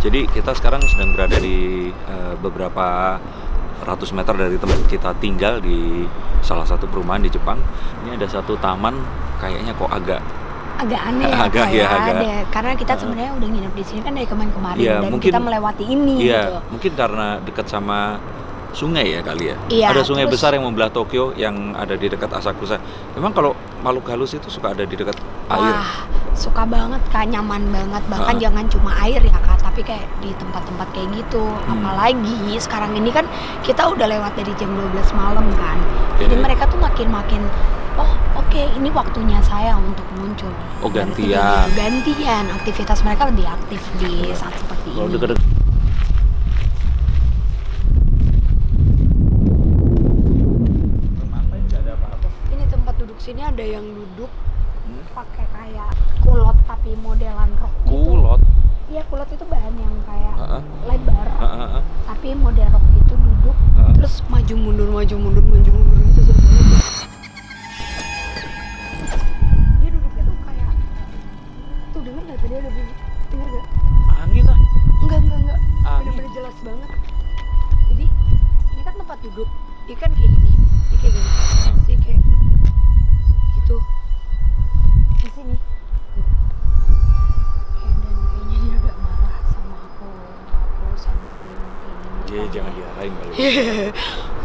Jadi kita sekarang sedang berada di beberapa ratus meter dari tempat kita tinggal di salah satu perumahan di Jepang. Ini ada satu taman, kayaknya kok agak aneh ya, agak ada. Karena kita sebenarnya udah nginep di sini kan dari kemarin-kemarin ya, dan mungkin, kita melewati ini gitu. Mungkin karena dekat sama sungai ya kali ya. Iya, ada sungai besar yang membelah Tokyo yang ada di dekat Asakusa. Memang kalau makhluk halus itu suka ada di dekat air. Wah, suka banget Kak, nyaman banget. Bahkan jangan cuma air ya Kak, tapi kayak di tempat-tempat kayak gitu. Apalagi sekarang ini kan kita udah lewat dari jam 12 malam kan. Jadi mereka tuh makin oke, ini waktunya saya untuk muncul. Oh, gantian. Gantian, aktivitas mereka lebih aktif di saat seperti ini. Deket-deket. Ini tempat duduk sini ada yang duduk pakai kayak kulot tapi modelan rok gitu. Kulot? Iya, kulot itu bahan yang kayak lebar. Tapi model rok gitu duduk terus maju mundur gitu sebenarnya. Dia duduknya tuh kayak tuh, denger gak tadi ada bunyi? Denger gak? Angin lah. Enggak Angin. bener-bener jelas banget. Jadi ini kan tempat duduk, dia kan kayak gini, dia kayak gini, dia kayak gitu di sini. Dan kayaknya dia agak marah sama aku sampai kayak gini. Jangan diarahin kali.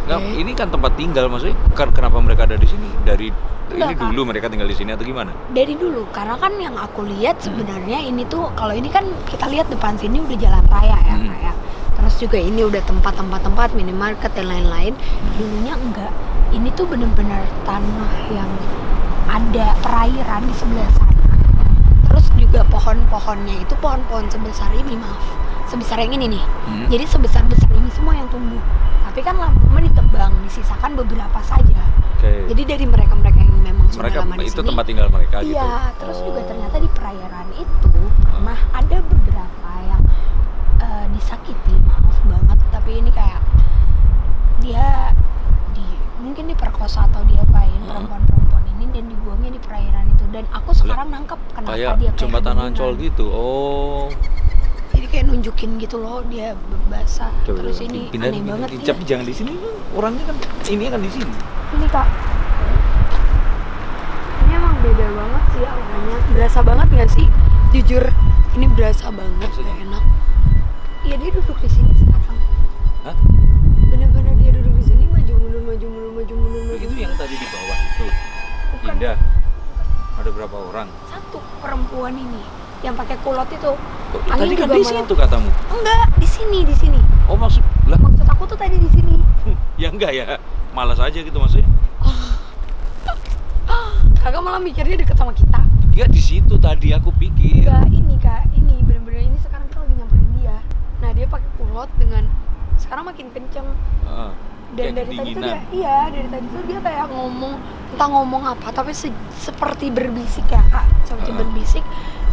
Nah, ini kan tempat tinggal, maksudnya kenapa mereka ada di sini? Ini dulu mereka tinggal di sini atau gimana? Dari dulu, karena kan yang aku lihat sebenarnya ini tuh, kalau ini kan kita lihat depan sini udah jalan raya ya kayak. Terus juga ini udah tempat minimarket dan lain-lain. Dulunya enggak. Ini tuh bener-bener tanah yang ada perairan di sebelah sana. Terus juga pohon-pohonnya itu pohon-pohon sebesar ini, sebesar yang ini nih. Jadi sebesar-besar ini semua yang tumbuh. Tapi kan lama-lama ditebang, disisakan beberapa saja. Jadi dari mereka-mereka yang memang sudah lama di sini. Itu tempat tinggal mereka gitu. Iya, terus juga ternyata di perairan itu pernah ada beberapa yang disakiti, maaf banget, tapi ini kayak dia mungkin diperkosa atau diapain perempuan-perempuan ini dan dibuangnya di perairan itu. Dan aku sekarang nangkep kenapa dia kayak jembatan Ancol gitu. Jadi kayak nunjukin gitu loh, dia basah. Terus ini aneh banget ya. Tapi jangan di sini, orangnya kan ini kan di sini. Ini Kak, ini emang beda banget sih auranya. Berasa banget nggak sih? Jujur, ini berasa banget, gak enak. Iya, dia duduk di sini sekarang. Hah? Bener-bener dia duduk di sini, maju mundur. Itu yang tadi di bawah itu. Bukan. Pindah. Ada berapa orang? Satu perempuan ini yang pakai kulot itu. Tadi kan di situ katamu. Enggak, di sini. Oh, maksud aku tuh tadi di sini. Ya enggak ya. Malas aja gitu maksudnya. Kakak malah mikirnya deket sama kita. Ya di situ tadi aku pikir. Enggak, ini Kak, ini bener-bener ini sekarang kita lagi nyamperin dia. Nah, dia pakai kulot dengan sekarang makin kenceng. Dan dari tadi tuh dari tadi tuh dia kayak ngomong apa, tapi seperti berbisik ya Kak, seperti berbisik.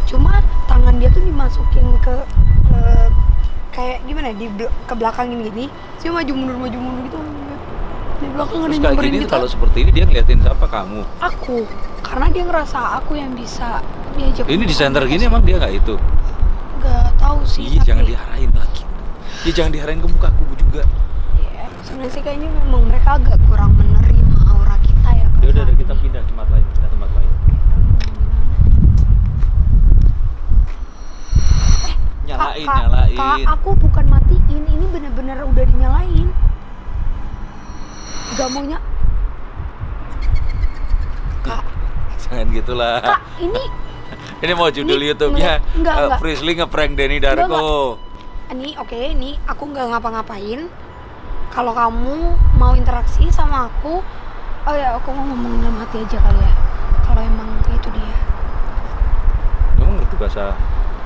Cuma tangan dia tuh dimasukin ke kayak gimana ke belakangin gini, dia maju mundur gitu. Di belakang ada nyamperin kita. Kalau seperti ini dia ngeliatin siapa, kamu? Aku, karena dia ngerasa aku yang bisa diajak. Ini di center gini emang dia nggak itu? Nggak tahu sih. Iya, jangan diarahin lagi. Ya jangan diarahin ke muka aku juga. Iya, sebenarnya sih kayaknya memang mereka agak kurang menerima aura kita ya Kak. Ya udah kita pindah tempat lain. Nyalain. Kak, aku bukan matiin, ini bener-bener udah dinyalain. Gak maunya. Kak, jangan gitulah. Kak, ini mau judul YouTube-nya enggak. Frisly ngeprank Denny Darko. Ini aku nggak ngapa-ngapain. Kalau kamu mau interaksi sama aku, oh ya aku mau ngomong dalam hati aja kali ya. Kalau emang itu dia. Kamu ngerti bahasa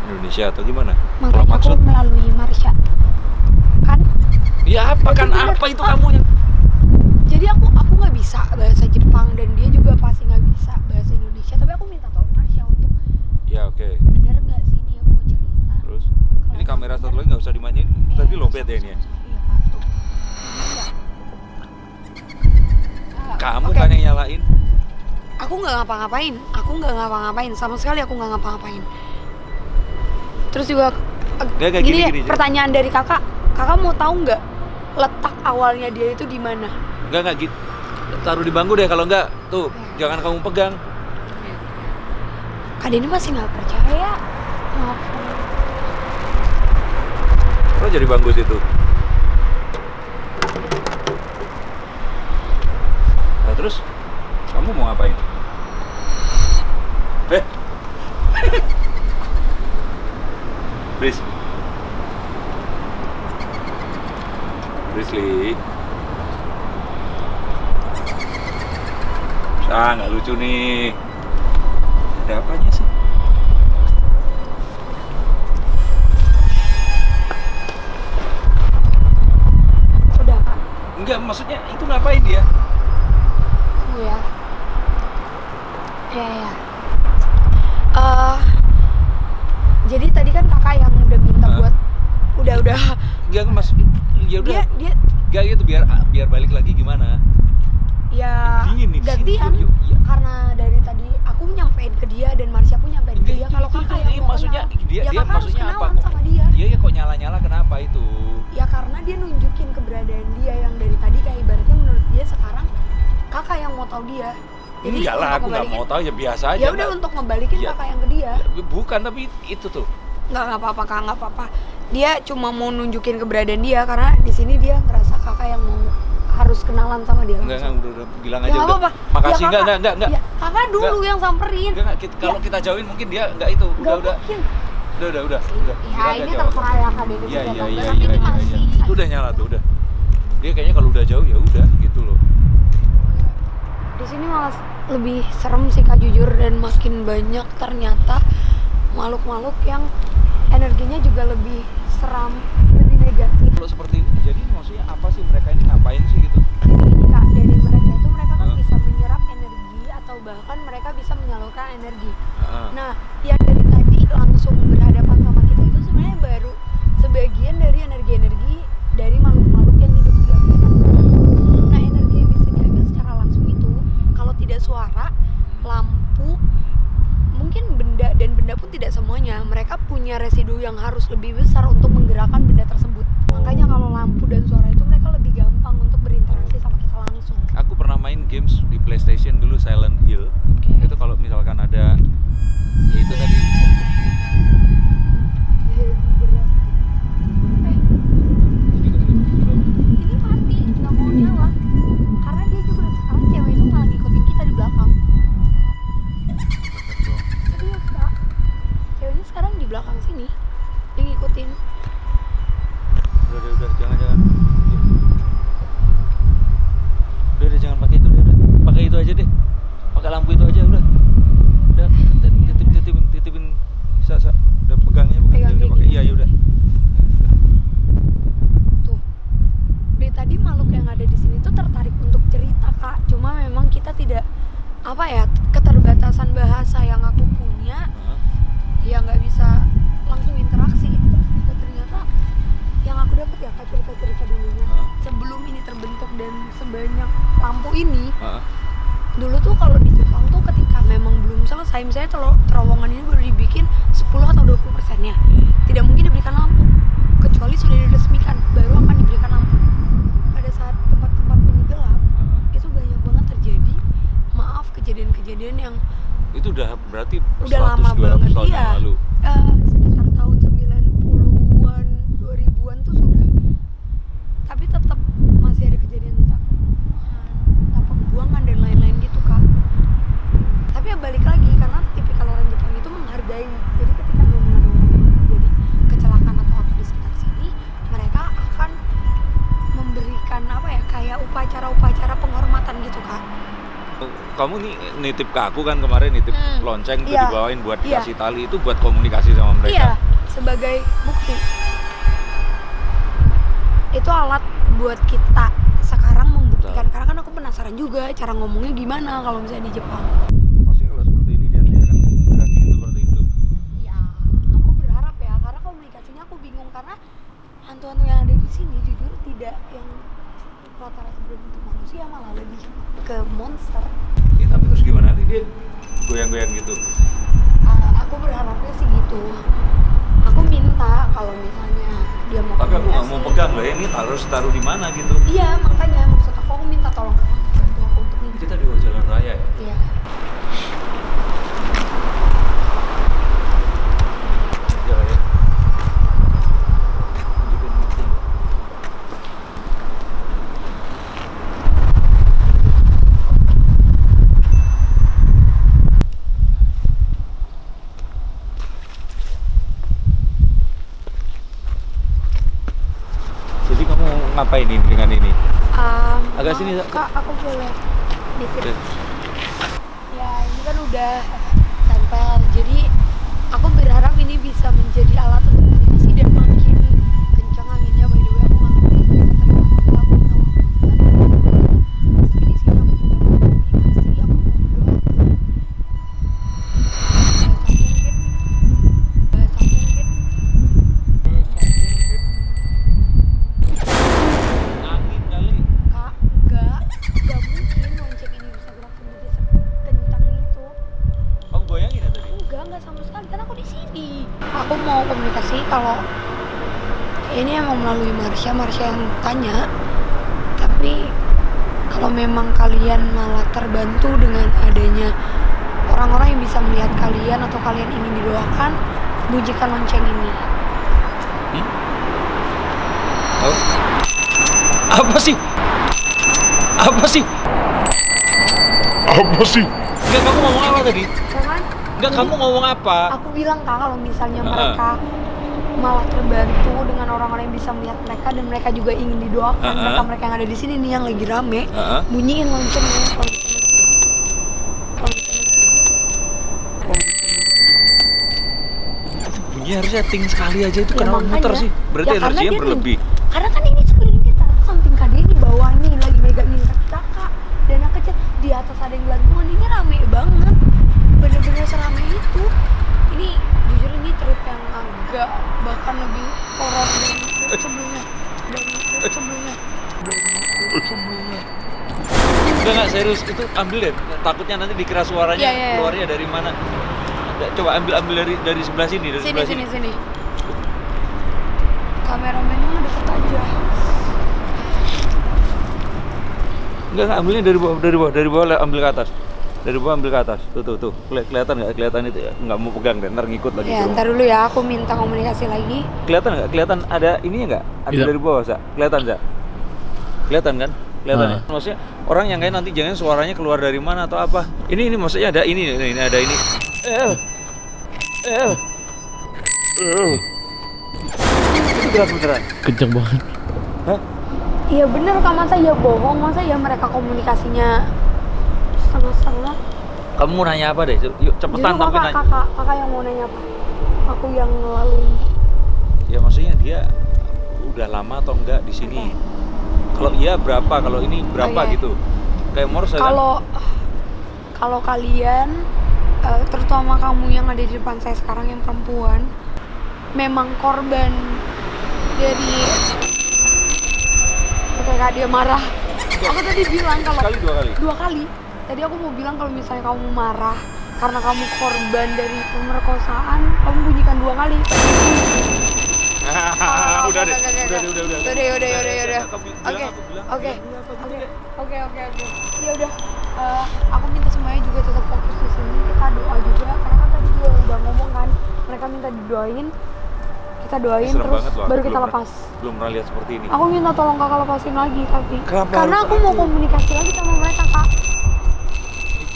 Indonesia atau gimana? Makanya aku melalui Marsha. Kan? Ya apa kan apa itu kamu yang. Jadi aku nggak bisa bahasa Jepang dan dia juga pasti nggak bisa bahasa Indonesia. Tapi aku minta tolong Marsha untuk. Ya oke. Bener nggak sih dia mau cerita? Terus ini kamera satu lagi nggak usah dimainin. Tadi lobet ya ini ya. Iya Pak, tuh. Kamu kan yang nyalain. Aku nggak ngapa-ngapain, sama sekali aku nggak ngapa-ngapain. Terus juga Nggak, gini, gini. pertanyaan dari kakak mau tahu nggak letak awalnya dia itu di mana? Nggak gitu. Taruh di bangku deh, kalau nggak tuh jangan kamu pegang. Kak Denny masih nggak percaya. Maaf. Taruh jadi bangku situ. Nah, terus kamu mau ngapain? Brisly. Nggak lucu nih. Ada apanya sih? Udah Kak. Enggak, maksudnya itu ngapain dia? Tunggu ya. Ya. Jadi tadi kan kakak yang udah minta buat udah. Enggak, mas. Ya udah. Dia Enggak gitu, biar balik lagi gimana? ya Dingin nih, gantian. yuk. Karena dari tadi aku nyampein ke dia dan Marsha pun nyampein ke dia kalau kakak yang mau maksudnya kenal. dia kakak maksudnya harus apa? kenalan sama dia. Iya kok nyala kenapa itu? Ya karena dia nunjukin keberadaan dia yang dari tadi kayak ibaratnya menurut dia sekarang kakak yang mau tahu dia. Jadi enggak lah, aku nggak mau tahu, ya biasa aja. Ya udah untuk ngebalikin kakak yang ke dia. Bukan, tapi itu tuh. Nggak apa-apa Kak, nggak apa-apa. Dia cuma mau nunjukin keberadaan dia karena di sini dia ngerasa kakak yang mau harus kenalan sama dia. Enggak, udah bilang aja ya, udah. Apa-apa. Makasih, ya, enggak. Ya, kakak dulu yang samperin. Enggak, kalau kita jauhin mungkin dia enggak itu. Udah. Mungkin. Udah. Ya ini terserah ya Kak Denny. Iya. Ini masih. Itu udah nyala tuh, udah. Dia kayaknya kalau udah jauh ya udah gitu loh. Di sini malah lebih serem sih Kak jujur, dan makin banyak ternyata makhluk-makhluk yang energinya juga lebih seram, lebih negatif. Kalau seperti ini jadi maksudnya apa sih, mereka ini ngapain sih gitu? Jadi gini Kak, dari mereka kan bisa menyerap energi atau bahkan mereka bisa menyalurkan energi. Nah, yang dari tadi langsung berhadapan sama kita itu sebenarnya baru sebagian dari energi-energi dari makhluk-makhluk yang hidup di lapangan. Nah, energi yang bisa diambil secara langsung itu kalau tidak suara, lampu, mungkin benda, dan benda pun tidak semuanya. Mereka punya residu yang harus lebih besar untuk menggerakkan benda tersebut. Makanya kalau lampu dan suara itu mereka lebih gampang untuk berinteraksi sama kita langsung. Aku pernah main games di PlayStation dulu, Silent Hill. Itu kalau misalkan ada, ya itu tadi. Ini mati, nggak mau nyala. Karena dia juga sekarang cewek itu malah ngikutin kita di belakang. Serius Kak, ceweknya sekarang di belakang sini, dia ngikutin. Udah, jangan. Udah, jangan pakai itu, udah. Pakai itu aja deh. Pakai lampu itu aja, udah. Udah, titipin. Sa. Udah pegangnya, udah pakai. Iya, udah. Tuh. Dari tadi makhluk yang ada di sini tuh tertarik untuk cerita, Kak. Cuma memang kita tidak keterbatasan bahasa yang aku punya. Ya nggak bisa langsung interaksi. Terus ternyata yang aku dapat ya Kak, cerita dulunya. Sebelum ini terbentuk dan sebanyak lampu ini, dulu tuh kalau di Jepang tuh ketika memang belum selesai, misalnya terowongan ini baru dibikin 10 atau 20%-nya, tidak mungkin diberikan lampu kecuali sudah diresmikan, baru akan diberikan lampu. Pada saat tempat-tempat ini gelap, itu banyak banget terjadi kejadian-kejadian yang Itu udah berarti udah lama 100-200 banget. tahun yang lalu. Sekitar tahun 90-an, 2000-an tuh sudah. Tapi tetap masih ada kejadian entah pembuangan dan lain-lain gitu Kak. Tapi ya balik lagi, karena tipikal orang Jepang itu menghargai. Jadi ketika memang terjadi kecelakaan atau apa di sekitar sini, mereka akan memberikan kayak upacara-upacara penghormatan gitu Kak. Kamu nih nitip ke aku kan kemarin, nitip lonceng tuh dibawain buat Iya. dikasih tali, itu buat komunikasi sama mereka. Iya, sebagai bukti. Itu alat buat kita sekarang membuktikan. Karena kan aku penasaran juga cara ngomongnya gimana kalau misalnya di Jepang. Pasti kalau seperti ini dia kan gerakin seperti itu. Ya, aku berharap ya, karena komunikasinya aku bingung karena hantu-hantu yang ada di sini jujur tidak yang rata-rata berbentuk manusia, malah lebih ke monster. Ya, tapi terus gimana nih dia goyang-goyang gitu? Aku berharapnya sih gitu. Aku minta kalau misalnya dia mau Tapi aku nggak mau komunikasi. pegang loh, ini harus taruh di mana gitu. Iya, makanya maksud aku minta tolong kakak bantu aku untuk ini. Kita di jalan raya ya. Iya. Jalan raya. Tunjukin meeting. Jadi kamu ngapain ini dengan ini? Agak Maaf, sini, Kak, aku boleh nitip. Oke. Ya, ini kan udah tempel. Jadi aku berharap ini bisa menjadi alat untuk komunikasi dan makin kencang anginnya. By the way, aku nggak ngerti mereka terima tapi aku minta maaf banget. Tapi di sini aku juga mau komunikasi, aku mau berdoa. Bahasa mungkin. Angin kali. Kak, enggak mungkin lonceng ini bisa gerak sendiri sekencang itu. Kamu goyangin ya tadi? Enggak sama sekali, kan aku di sini. Aku mau komunikasi kalau ini emang melalui Marsha yang tanya. Tapi kalau memang kalian malah terbantu dengan adanya orang-orang yang bisa melihat kalian atau kalian ingin didoakan, bunyikan lonceng ini. Oh. Apa sih? Apa sih? Apa sih? Enggak, kamu ngomong apa tadi? Kan? Enggak, kamu ngomong apa? Aku bilang Kak, kalau misalnya mereka malah terbantu dengan orang-orang yang bisa melihat mereka dan mereka juga ingin didoakan, mereka yang ada di sini nih yang lagi rame, bunyiin loncengnya. Bunyi harusnya ting sekali aja itu Ya, kenapa makanya. muter sih? Berarti Ya, karena energinya dia berlebih. Karena kan ini sekeliling kita, samping Kak ini bawah nih lagi megangin kaki kakak dan yang kecil di atas ada yang gelantungan, ini rame banget, bener-bener seramai itu. Ini jujur ini trip yang agak bahkan lebih horor dari trip sebelumnya. Enggak serius, itu ambil deh. Takutnya nanti dikira suaranya Iya. keluarnya dari mana. Coba ambil dari sebelah sini, dari sebelah sini. Sini. Kameramennya udah deket aja. Enggak, ambilnya dari bawah ambil ke atas. Dari bawah ambil ke atas. Tuh. Kelihatan nggak? Kelihatan itu ya? Nggak mau pegang deh, ntar ngikut lagi. Ya, bro. ntar dulu ya, aku minta komunikasi lagi. Kelihatan nggak? Kelihatan ada ininya nggak? Ambil Iya. dari bawah, Sa. Kelihatan, Sa? Kelihatan kan? Kelihatan ya? Maksudnya orang yang kayak nanti jangan suaranya keluar dari mana atau apa. Ini maksudnya ada ini ada ini. Itu gerak beneran. Kenceng banget. Hah? Iya bener Kak, masa ya bohong, masa ya mereka komunikasinya setengah-setengah. Kamu mau nanya apa deh? Yuk cepetan Justru tapi nanya. kakak yang mau nanya apa? Aku yang ngelaluin. Ya maksudnya dia udah lama atau enggak di sini? Kalau iya berapa? Kalau ini berapa Oke. gitu? Kayak Morse kan? Kalau kalian terutama kamu yang ada di depan saya sekarang yang perempuan memang korban dari Kak dia marah. Aku tadi bilang kalau Sekali, dua kali. Tadi aku mau bilang kalau misalnya kamu marah karena kamu korban dari pemerkosaan, kamu bunyikan 2 kali. Udah deh. Udah. Oke. Ya udah. Aku minta semuanya juga tetap fokus di sini. Kita doa juga karena kan tadi juga udah ngomong kan. Mereka minta didoain. Kita doain Serem terus banget loh, aku baru belum kita pernah- lepas. Belum pernah lihat seperti ini. Aku minta tolong kakak lepasin lagi tapi Kenapa karena harus aku mau aku? komunikasi lagi sama mereka kak.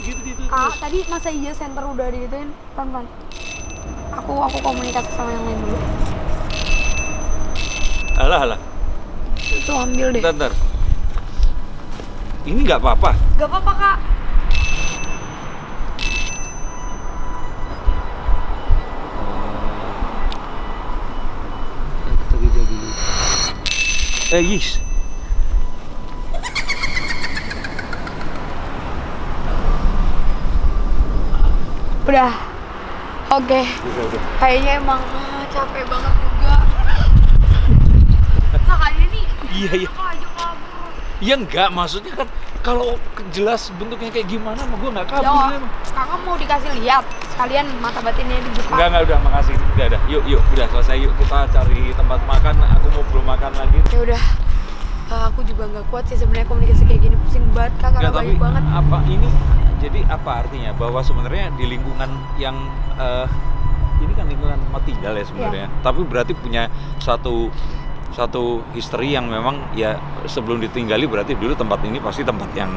Gitu. Kak tadi masa iya center udah digituin pelan-pelan. Aku komunikasi sama yang lain dulu. Alah. Itu ambil deh. Bentar. Ini nggak apa-apa. Gak apa-apa kak. Kita beda dulu. Yis. Udah. Oke. Udah. Kayaknya emang capek banget juga. Kak kayaknya nih. Iya. Kak aja kabur. Ya enggak, maksudnya kan kalau jelas bentuknya kayak gimana mah gue nggak kabur. Yo, kakak mau dikasih lihat sekalian mata batinnya dibuka. Enggak, udah, makasih. Udah. Yuk, udah selesai. Yuk kita cari tempat makan. Aku mau belum makan lagi. Ya udah. Aku juga nggak kuat sih sebenarnya komunikasi kayak gini, pusing banget kak, karena Nggak, banyak banget. Apa ini? Jadi apa artinya? Bahwa sebenarnya di lingkungan yang ini kan lingkungan tempat tinggal ya sebenarnya. Tapi berarti punya satu history yang memang ya sebelum ditinggali berarti dulu tempat ini pasti tempat yang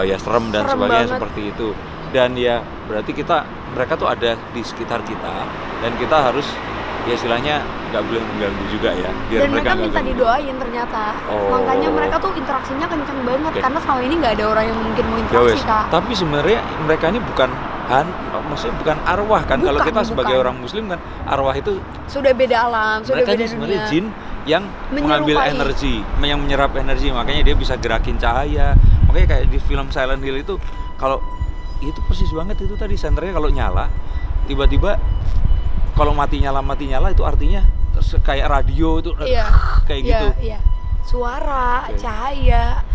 ya serem dan sebagainya banget. seperti itu. Dan ya berarti mereka tuh ada di sekitar kita dan kita harus ya istilahnya nggak boleh mengganggu juga ya. Biar Dan mereka nggak minta ganggu. Didoain ternyata. Oh. Makanya mereka tuh interaksinya kenceng banget. Oke. Karena selama ini nggak ada orang yang mungkin mau Ya interaksi wes. kak. Tapi sebenarnya mereka ini bukan maksudnya bukan arwah kan. Kalau Bukan, kita sebagai bukan. orang muslim kan arwah itu Sudah beda alam, sudah mereka beda ini sebenarnya dunia. jin yang mengambil Menyerupai. energi, yang menyerap energi, makanya dia bisa gerakin cahaya. Makanya kayak di film Silent Hill itu kalau itu persis banget itu tadi senternya kalau nyala tiba-tiba kalau mati nyala itu artinya kayak radio itu Iya. kayak Iya, gitu. iya. Suara, Oke. cahaya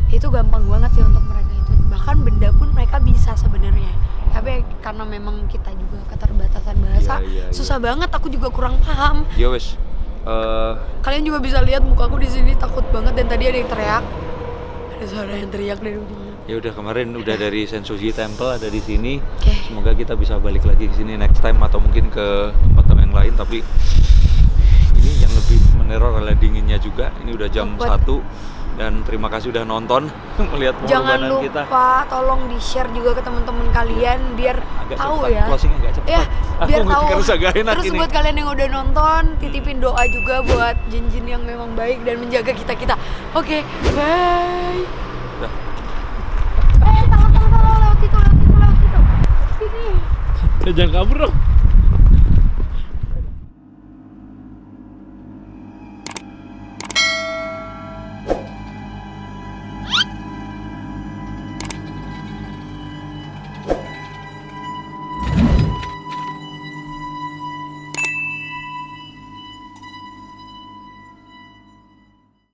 itu gampang banget sih untuk mereka itu. Bahkan benda pun mereka bisa sebenarnya. Tapi karena memang kita juga keterbatasan bahasa, Iya. susah banget. Aku juga kurang paham. Ya wes. Kalian juga bisa lihat mukaku di sini takut banget dan tadi ada yang teriak. Ada suara yang teriak dari ujungnya. Ya udah kemarin udah dari Sensoji Temple ada di sini. Oke. Semoga kita bisa balik lagi ke sini next time atau mungkin ke tempat yang lain. Tapi ini yang lebih meneror adalah dinginnya juga. Ini udah jam Buat- 1 dan terima kasih udah nonton melihat Jangan pengorbanan kita. lupa tolong di-share juga ke teman-teman kalian biar Agak tahu cepetan, ya. closingnya agak cepetan. Ya, biar Aku tahu. ngerasa gak enak Terus ini. buat kalian yang udah nonton, titipin doa juga buat jin-jin yang memang baik dan menjaga kita-kita. Oke, bye. Udah. Salah, lewat situ. Sini. Jangan kabur dong.